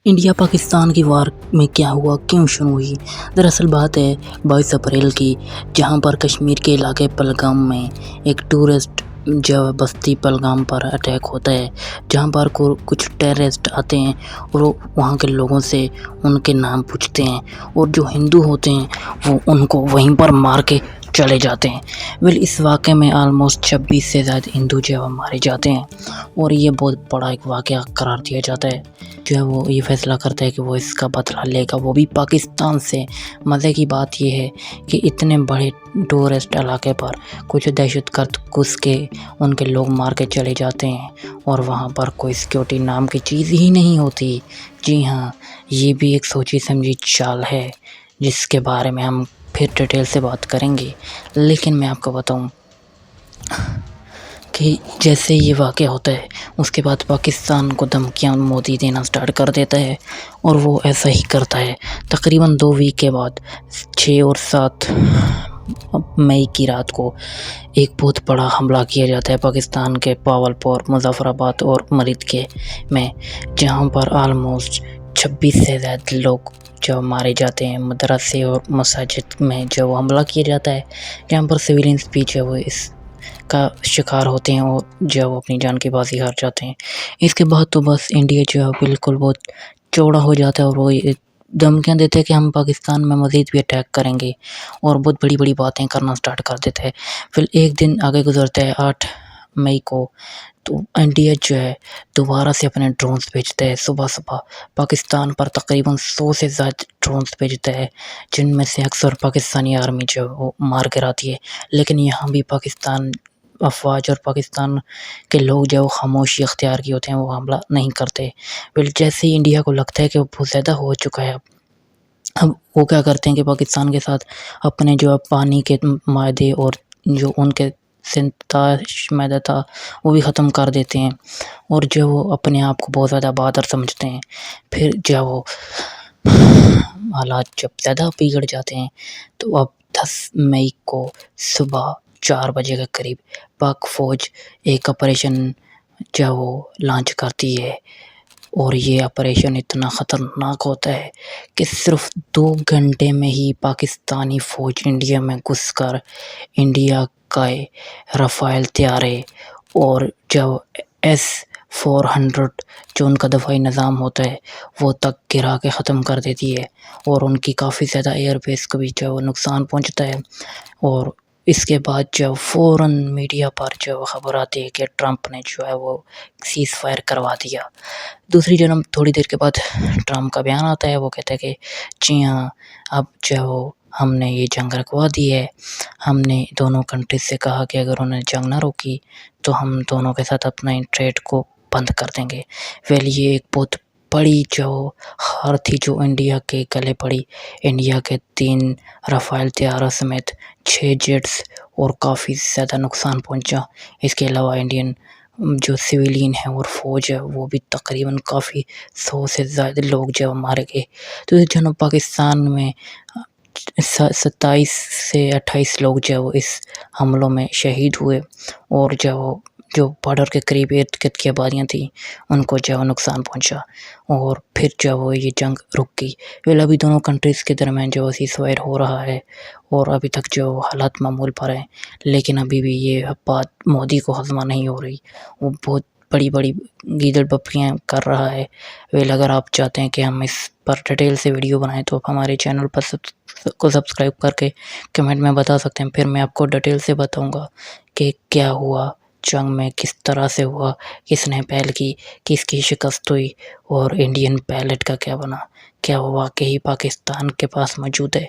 India Pakistan کی وار میں کیا ہوا، کیوں شروع ہوئی؟ دراصل بات ہے 22 اپریل کی، جہاں پر کشمیر کے علاقے پہلگام میں ایک ٹورسٹ بستی پہلگام پر اٹیک ہوتا ہے، جہاں پر کچھ ٹیررسٹ آتے ہیں اور وہاں کے لوگوں سے ان کے نام پوچھتے ہیں، اور جو ہندو ہوتے ہیں وہ ان کو وہیں پر مار کے چلے جاتے ہیں۔ اس واقعے میں آلموسٹ 26 سے زیادہ ہندو مارے جاتے ہیں، اور یہ بہت بڑا ایک واقعہ قرار دیا جاتا ہے۔ وہ یہ فیصلہ کرتا ہے کہ وہ اس کا بدلہ لے گا، وہ بھی پاکستان سے۔ مزے کی بات یہ ہے کہ اتنے بڑے ٹورسٹ علاقے پر کچھ دہشت گرد گھس کے ان کے لوگ مار کے چلے جاتے ہیں، اور وہاں پر کوئی سیکیورٹی نام کی چیز ہی نہیں ہوتی۔ جی ہاں، یہ بھی ایک سوچی سمجھی چال ہے، جس کے بارے میں ہم پھر ڈیٹیل سے بات کریں گے۔ لیکن میں آپ کو بتاؤں کہ جیسے یہ واقعہ ہوتا ہے، اس کے بعد پاکستان کو دھمکیاں مودی دینا سٹارٹ کر دیتا ہے، اور وہ ایسا ہی کرتا ہے۔ تقریباً 2 ویک کے بعد 6 اور 7 مئی کی رات کو ایک بہت بڑا حملہ کیا جاتا ہے پاکستان کے پاولپور، مظفر آباد اور مرید کے میں، جہاں پر آلموسٹ 26 سے زیادہ لوگ مارے جاتے ہیں۔ مدرسے اور مساجد میں حملہ کیا جاتا ہے، جہاں پر سویلینز بھی اس کا شکار ہوتے ہیں، اور اپنی جان کی بازی ہار جاتے ہیں۔ اس کے بعد تو بس انڈیا بالکل بہت چوڑا ہو جاتا ہے، اور وہ دھمکیاں دیتے ہیں کہ ہم پاکستان میں مزید بھی اٹیک کریں گے، اور بہت بڑی بڑی باتیں کرنا سٹارٹ کر دیتے ہیں۔ پھر ایک دن آگے گزرتا ہے 8 مئی کو، تو انڈیا دوبارہ سے اپنے ڈرونز بھیجتا ہے۔ صبح پاکستان پر تقریباً 100 سے زیادہ ڈرونز بھیجتا ہے، جن میں سے اکثر پاکستانی آرمی وہ مار گراتی ہے۔ لیکن یہاں بھی پاکستان افواج اور پاکستان کے لوگ خاموشی اختیار کی ہوتے ہیں، وہ حملہ نہیں کرتے۔ جیسے ہی انڈیا کو لگتا ہے کہ وہ بہت زیادہ ہو چکا ہے، اب وہ کیا کرتے ہیں کہ پاکستان کے ساتھ اپنے پانی کے معاہدے اور ان کے 37 معاہدہ تھا وہ بھی ختم کر دیتے ہیں، اور وہ اپنے آپ کو بہت زیادہ بہادر سمجھتے ہیں۔ پھر وہ حالات جب زیادہ بگڑ جاتے ہیں، تو اب 10 مئی کو صبح 4 بجے کے قریب پاک فوج ایک آپریشن لانچ کرتی ہے، اور یہ آپریشن اتنا خطرناک ہوتا ہے کہ صرف 2 گھنٹے میں ہی پاکستانی فوج انڈیا میں گھس کر انڈیا کا رافیل طیارے اور S-400 ان کا دفاعی نظام ہوتا ہے وہ تک گرا کے ختم کر دیتی ہے، اور ان کی کافی زیادہ ایئر بیس کو بھی نقصان پہنچتا ہے۔ اور اس کے بعد فوراً میڈیا پر خبر آتی ہے کہ ٹرمپ نے وہ سیز فائر کروا دیا۔ دوسری جانب تھوڑی دیر کے بعد ٹرمپ کا بیان آتا ہے، وہ کہتا ہے کہ جی ہاں، اب ہم نے یہ جنگ رکوا دی ہے۔ ہم نے دونوں کنٹریز سے کہا کہ اگر انہیں جنگ نہ روکی تو ہم دونوں کے ساتھ اپنا ٹریڈ کو بند کر دیں گے۔ یہ ایک بہت بڑی ہار تھی جو انڈیا کے گلے پڑی۔ انڈیا کے 3 رافیل طیاروں سمیت 6 جیٹس اور کافی زیادہ نقصان پہنچا۔ اس کے علاوہ انڈین سویلین ہیں اور فوج ہے، وہ بھی تقریباً کافی 100 سے زیادہ لوگ مارے گئے۔ تو جنوب پاکستان میں 27 سے 28 لوگ اس حملوں میں شہید ہوئے، اور جو بارڈر کے قریب ارد گرد کی آبادیاں تھیں ان کو نقصان پہنچا، اور پھر یہ جنگ رک گئی۔ ابھی دونوں کنٹریز کے درمیان سیز فائر ہو رہا ہے، اور ابھی تک حالات معمول پر ہیں، لیکن ابھی بھی یہ بات مودی کو ہضم نہیں ہو رہی، وہ بہت بڑی بڑی گیدڑ بکریاں کر رہا ہے۔ اگر آپ چاہتے ہیں کہ ہم اس پر ڈیٹیل سے ویڈیو بنائیں تو ہمارے چینل پر کو سبسکرائب کر کے کمنٹ میں بتا سکتے ہیں، پھر میں آپ کو ڈیٹیل سے بتاؤں گا کہ کیا ہوا جنگ میں، کس طرح سے ہوا، کس نے پہل کی، کس کی شکست ہوئی، اور انڈین پائلٹ کا کیا بنا، کیا وہ واقعی پاکستان کے پاس موجود ہے۔